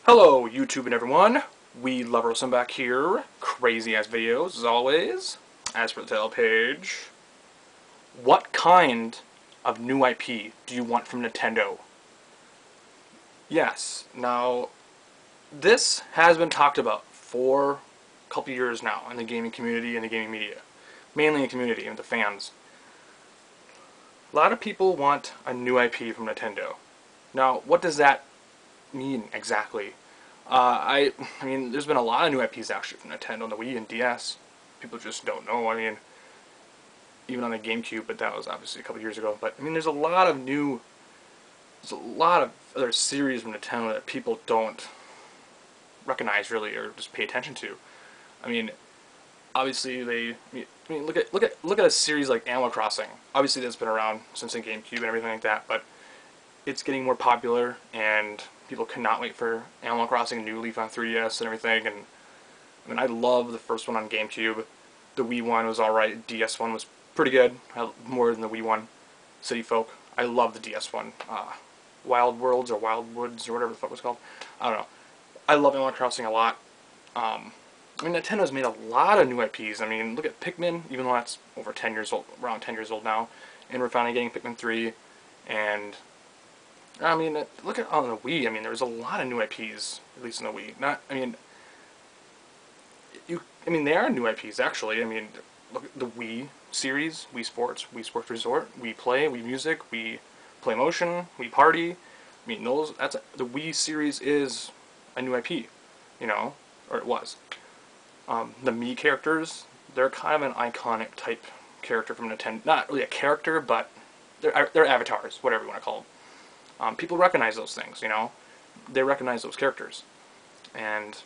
Hello, YouTube and everyone. We Love Roasting back here. Crazy ass videos, as always. As for the title page, what kind of new IP do you want from Nintendo? Yes, now, this has been talked about for a couple years now in the gaming community and the gaming media. Mainly in the community and the fans. A lot of people want a new IP from Nintendo. Now, what does that mean exactly? I mean, there's been a lot of new IPs actually from Nintendo on the Wii and DS. People just don't know. I mean, even on the GameCube, but that was obviously a couple years ago. But I mean, there's a lot of other series from Nintendo that people don't recognize really or just pay attention to. I mean, obviously look at a series like Animal Crossing. Obviously, that's been around since the GameCube and everything like that, but it's getting more popular and people cannot wait for Animal Crossing New Leaf on 3DS and everything. And I mean, I love the first one on GameCube. The Wii one was alright. DS one was pretty good. More than the Wii one. City Folk. I love the DS one. Wild Worlds or Wild Woods or whatever the fuck it was called. I don't know. I love Animal Crossing a lot. I mean, Nintendo's made a lot of new IPs. I mean, look at Pikmin, even though that's over 10 years old, around 10 years old now, and we're finally getting Pikmin 3, and I mean, look at on the Wii. I mean, there was a lot of new IPs, at least in the Wii. I mean, they are new IPs actually. I mean, look at the Wii series, Wii Sports Resort, Wii Play, Wii Music, Wii Play Motion, Wii Party. I mean, the Wii series is a new IP, you know, or it was. The Mii characters, they're kind of an iconic type character from Nintendo. Not really a character, but they're avatars, whatever you want to call them. People recognize those things, you know. They recognize those characters. And,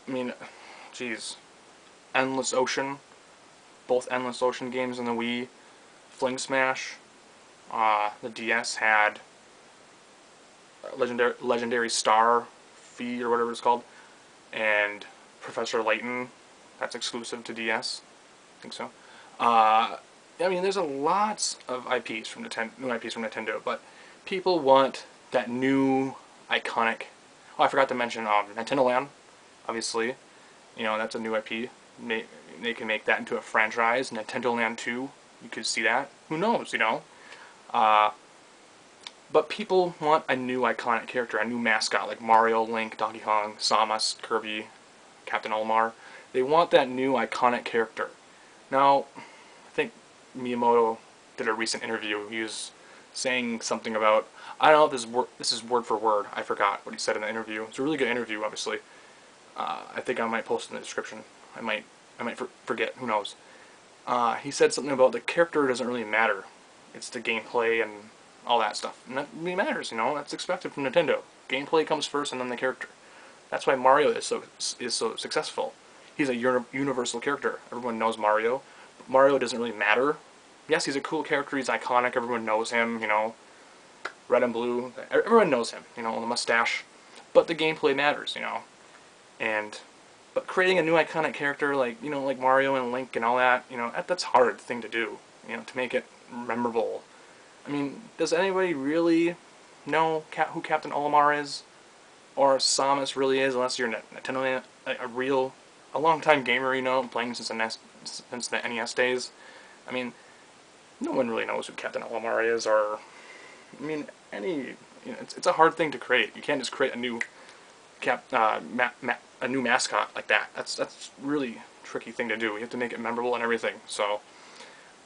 I mean, geez. Endless Ocean. Both Endless Ocean games on the Wii. Fling Smash. The DS had Legendary Star Fee or whatever it's called. And Professor Layton. That's exclusive to DS. I think so. I mean, there's a lots of IPs from new IPs from Nintendo, but people want that new iconic. Oh, I forgot to mention Nintendo Land. Obviously, you know, that's a new IP. They can make that into a franchise. Nintendo Land 2, you could see that. Who knows, you know? But people want a new iconic character, a new mascot like Mario, Link, Donkey Kong, Samus, Kirby, Captain Olimar. They want that new iconic character. Now, I think Miyamoto did a recent interview. He was saying something about, I don't know if this is word for word. I forgot what he said in the interview. It's a really good interview, obviously. I think I might post it in the description. I might forget. Who knows? He said something about the character doesn't really matter. It's the gameplay and all that stuff, and that really matters. You know, that's expected from Nintendo. Gameplay comes first, and then the character. That's why Mario is so successful. He's a universal character. Everyone knows Mario. But Mario doesn't really matter. Yes, he's a cool character. He's iconic. Everyone knows him. You know, red and blue. Everyone knows him. You know, the mustache. But the gameplay matters. You know, but creating a new iconic character like Mario and Link and all that, you know, that's a hard thing to do. You know, to make it memorable. I mean, does anybody really know who Captain Olimar is, or Samus really is, unless you're Nintendo a long-time gamer, you know, playing since the NES days? I mean, no one really knows who Captain Olimar is, or I mean, it's a hard thing to create. You can't just create a new new mascot like that. That's really tricky thing to do. You have to make it memorable and everything. So.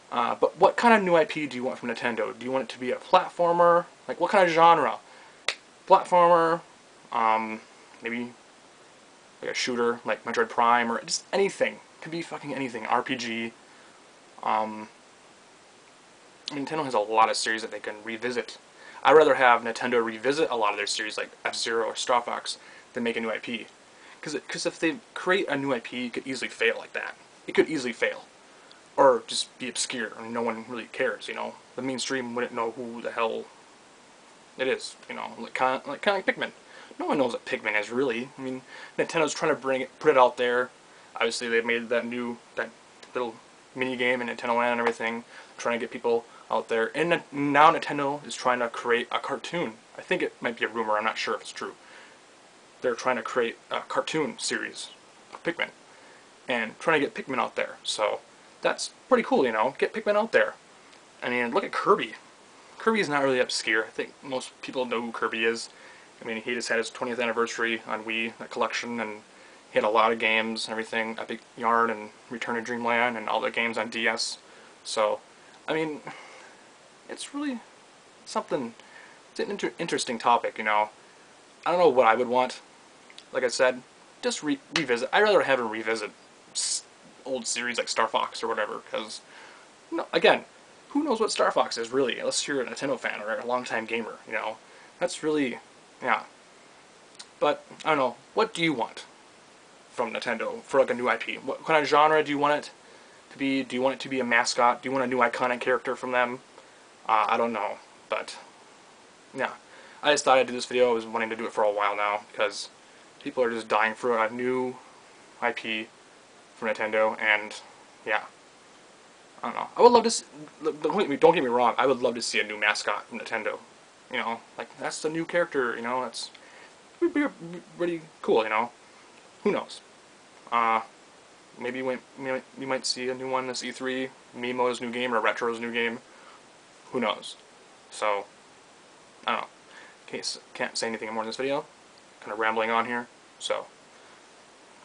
But what kind of new IP do you want from Nintendo? Do you want it to be a platformer? Like, what kind of genre? Platformer, maybe like a shooter, like Metroid Prime, or just anything. It could be fucking anything. RPG. Nintendo has a lot of series that they can revisit. I'd rather have Nintendo revisit a lot of their series, like F-Zero or Star Fox, than make a new IP. Because if they create a new IP, it could easily fail like that. It could easily fail. Or just be obscure, and no one really cares, you know. The mainstream wouldn't know who the hell it is, you know, kind of like Pikmin. No one knows what Pikmin is, really. I mean, Nintendo's trying to put it out there. Obviously, they made that little mini game in Nintendo Land and everything, trying to get people out there. And now Nintendo is trying to create a cartoon. I think it might be a rumor. I'm not sure if it's true. they're trying to create a cartoon series of Pikmin and trying to get Pikmin out there. So that's pretty cool, you know. Get Pikmin out there. I mean, look at Kirby. Kirby is not really obscure. I think most people know who Kirby is. I mean, he just had his 20th anniversary on Wii, that collection, and he had a lot of games and everything, Epic Yarn and Return to Dreamland and all the games on DS. So, I mean, it's really something, it's an interesting topic, you know. I don't know what I would want. Like I said, just revisit. I'd rather have him revisit old series like Star Fox or whatever, because, no, again, who knows what Star Fox is really, unless you're a Nintendo fan or a longtime gamer, you know. That's really, yeah. But, I don't know, what do you want from Nintendo for like a new IP? What kind of genre do you want it to be? Do you want it to be a mascot? Do you want a new iconic character from them? I don't know, but, yeah. I just thought I'd do this video. I was wanting to do it for a while now, because people are just dying for a new IP from Nintendo, and, yeah. I don't know. I would love to don't get me wrong, I would love to see a new mascot from Nintendo. You know, like, that's the new character, you know, that's would be pretty cool, you know. Who knows? Maybe we might see a new one this E3, Miimo's new game or Retro's new game. Who knows? So, I don't know. Can't say anything more in this video. Kind of rambling on here. So,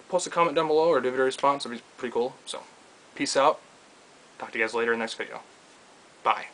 post a comment down below or do a video response. That'd be pretty cool. So, peace out. Talk to you guys later in the next video. Bye.